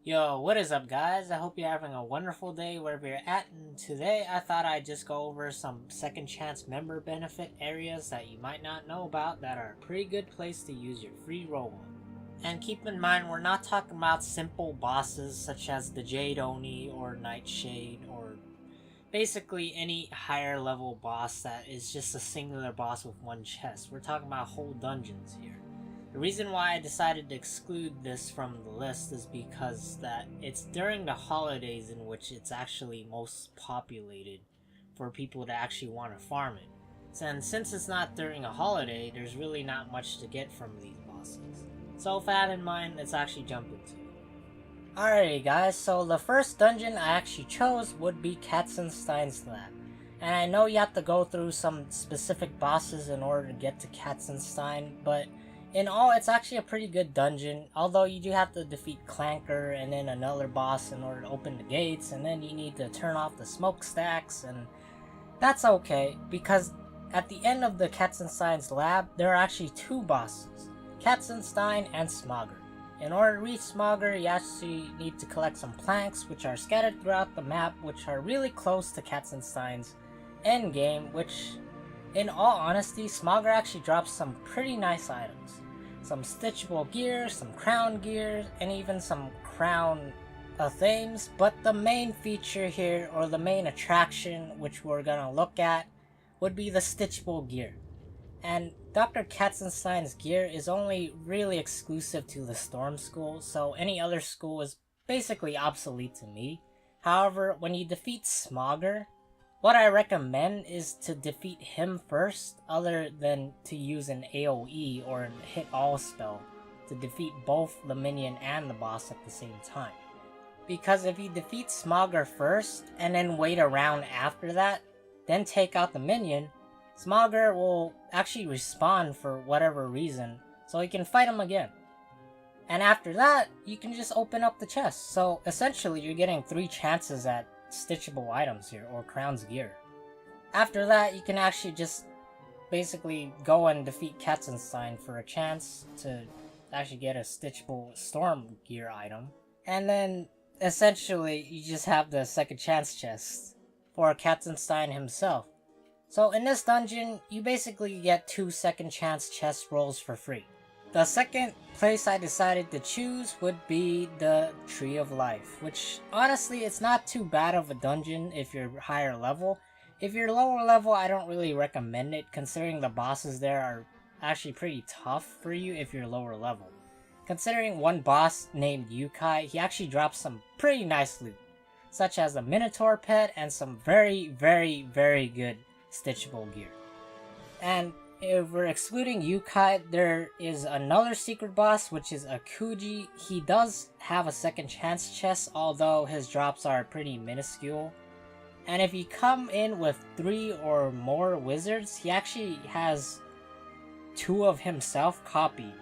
Yo, what is up, guys? I hope you're having a wonderful day wherever you're at. And today I thought I'd just go over some second chance member benefit areas that you might not know about that are a pretty good place to use your free roll on. And keep in mind, we're not talking about simple bosses such as the Jade Oni or Nightshade or basically any higher level boss that is just a singular boss with one chest. We're talking about whole dungeons here. The reason why I decided to exclude this from the list is because that it's during the holidays in which it's actually most populated for people to actually want to farm it. And since it's not during a holiday, there's really not much to get from these bosses. So with that in mind, let's actually jump into it. Alrighty guys, so the first dungeon I actually chose would be Katzenstein's Lab. And I know you have to go through some specific bosses in order to get to Katzenstein, but in all, it's actually a pretty good dungeon, although you do have to defeat Clanker and then another boss in order to open the gates, and then you need to turn off the smokestacks, and that's okay, because at the end of the Katzenstein's Lab, there are actually two bosses, Katzenstein and Smogger. In order to reach Smogger, you actually need to collect some planks, which are scattered throughout the map, which are really close to Katzenstein's endgame, which, in all honesty, Smogger actually drops some pretty nice items. Some stitchable gear, some crown gear, and even some crown themes, but the main feature here, or the main attraction which we're gonna look at, would be the stitchable gear. And Dr. Katzenstein's gear is only really exclusive to the Storm School, so any other school is basically obsolete to me. However, when you defeat Smogger, what I recommend is to defeat him first, other than to use an AoE or an hit all spell to defeat both the minion and the boss at the same time. Because if you defeat Smogger first, and then wait around after that, then take out the minion, Smogger will actually respawn for whatever reason, so you can fight him again. And after that, you can just open up the chest, so essentially you're getting 3 chances at stitchable items here, or Crown's gear. After that, you can actually just basically go and defeat Katzenstein for a chance to actually get a stitchable Storm gear item. And then, essentially, you just have the second chance chest for Katzenstein himself. So in this dungeon, you basically get 2 second chance chest rolls for free. The second place I decided to choose would be the Tree of Life, which honestly it's not too bad of a dungeon if you're higher level. If you're lower level, I don't really recommend it, considering the bosses there are actually pretty tough for you if you're lower level. Considering one boss named Yukai, he actually drops some pretty nice loot, such as a Minotaur pet and some very good stitchable gear. And if we're excluding Yukai, there is another secret boss, which is Akuji. He does have a second chance chest, although his drops are pretty minuscule. And if you come in with 3 or more wizards, he actually has 2 of himself copied.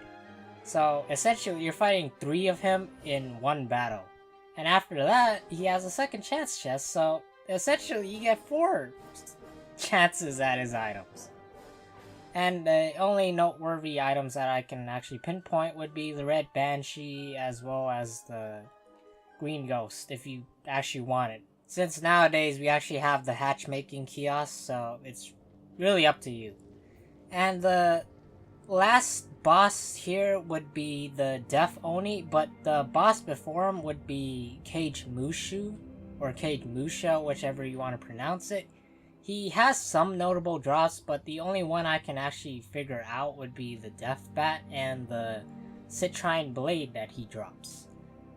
So essentially you're fighting 3 of him in one battle. And after that, he has a second chance chest, so essentially you get 4 chances at his items. And the only noteworthy items that I can actually pinpoint would be the Red Banshee as well as the Green Ghost, if you actually want it. Since nowadays we actually have the hatchmaking kiosk, so it's really up to you. And the last boss here would be the Death Oni, but the boss before him would be Cage Mushu, or Cage Musha, whichever you want to pronounce it. He has some notable drops, but the only one I can actually figure out would be the Death Bat and the Citrine Blade that he drops.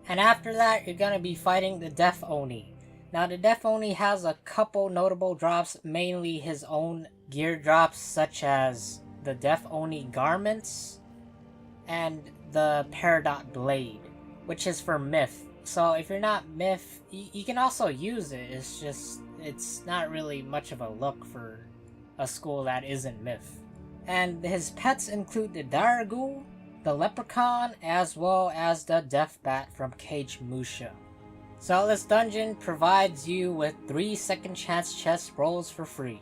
And after that, you're gonna be fighting the Death Oni. Now the Death Oni has a couple notable drops, mainly his own gear drops, such as the Death Oni garments and the Peridot Blade, which is for Myth. So if you're not Myth, you can also use it, it's not really much of a look for a school that isn't Myth. And his pets include the Daragul, the Leprechaun, as well as the Death Bat from Cage Musha. So this dungeon provides you with 3 second chance chest rolls for free,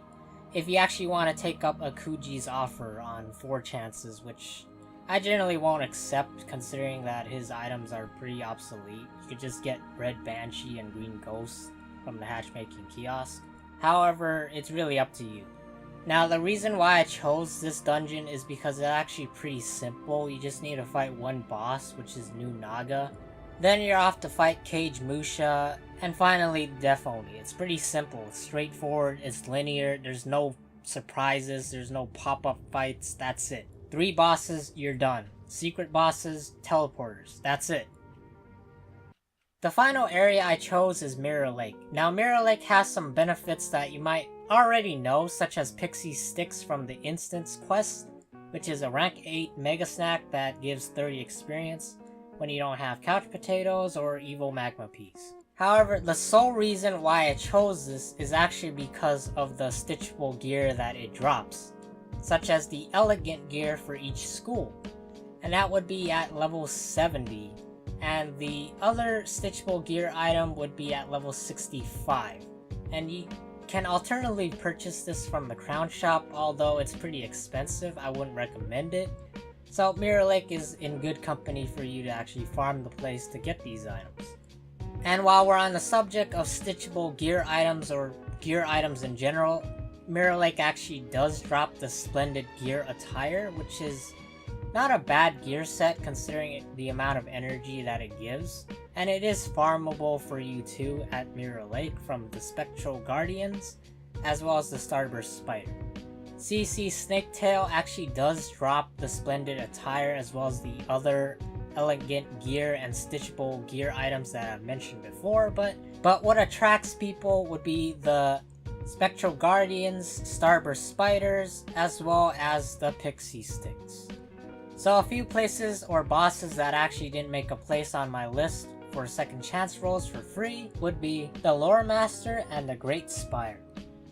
if you actually want to take up Akuji's offer on 4 chances, which I generally won't accept, considering that his items are pretty obsolete. You could just get Red Banshee and Green Ghost from the Hatchmaking Kiosk. However, it's really up to you. Now, the reason why I chose this dungeon is because it's actually pretty simple. You just need to fight one boss, which is New Naga. Then you're off to fight Cage Musha, and finally Death Oni. It's pretty simple, it's straightforward, it's linear, there's no surprises, there's no pop-up fights, that's it. 3 bosses, you're done. Secret bosses, teleporters, that's it. The final area I chose is Mirror Lake. Now Mirror Lake has some benefits that you might already know, such as Pixie Sticks from the Instance quest, which is a rank 8 Mega Snack that gives 30 experience when you don't have Couch Potatoes or Evil Magma Peas. However, the sole reason why I chose this is actually because of the stitchable gear that it drops, such as the Elegant gear for each school, and that would be at level 70, and the other stitchable gear item would be at level 65, and you can alternatively purchase this from the Crown Shop, although it's pretty expensive. I wouldn't recommend it. So Mirror Lake is in good company for you to actually farm the place to get these items. And while we're on the subject of stitchable gear items or gear items in general, Mirror Lake actually does drop the Splendid Gear Attire, which is not a bad gear set considering the amount of energy that it gives. And it is farmable for you too at Mirror Lake from the Spectral Guardians, as well as the Starburst Spider. CC Snaketail actually does drop the Splendid Attire as well as the other Elegant gear and stitchable gear items that I've mentioned before, but what attracts people would be the Spectral Guardians, Starburst Spiders, as well as the Pixie Sticks. So a few places or bosses that actually didn't make a place on my list for second chance rolls for free would be the Loremaster and the Great Spyre.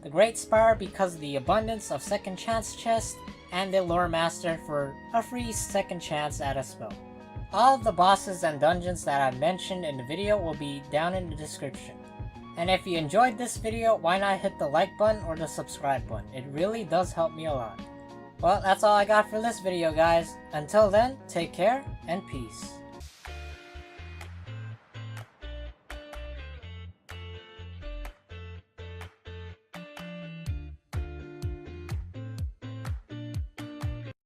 The Great Spyre because of the abundance of second chance chests, and the Loremaster for a free second chance at a spell. All of the bosses and dungeons that I've mentioned in the video will be down in the description. And if you enjoyed this video, why not hit the like button or the subscribe button? It really does help me a lot. Well, that's all I got for this video, guys. Until then, take care and peace.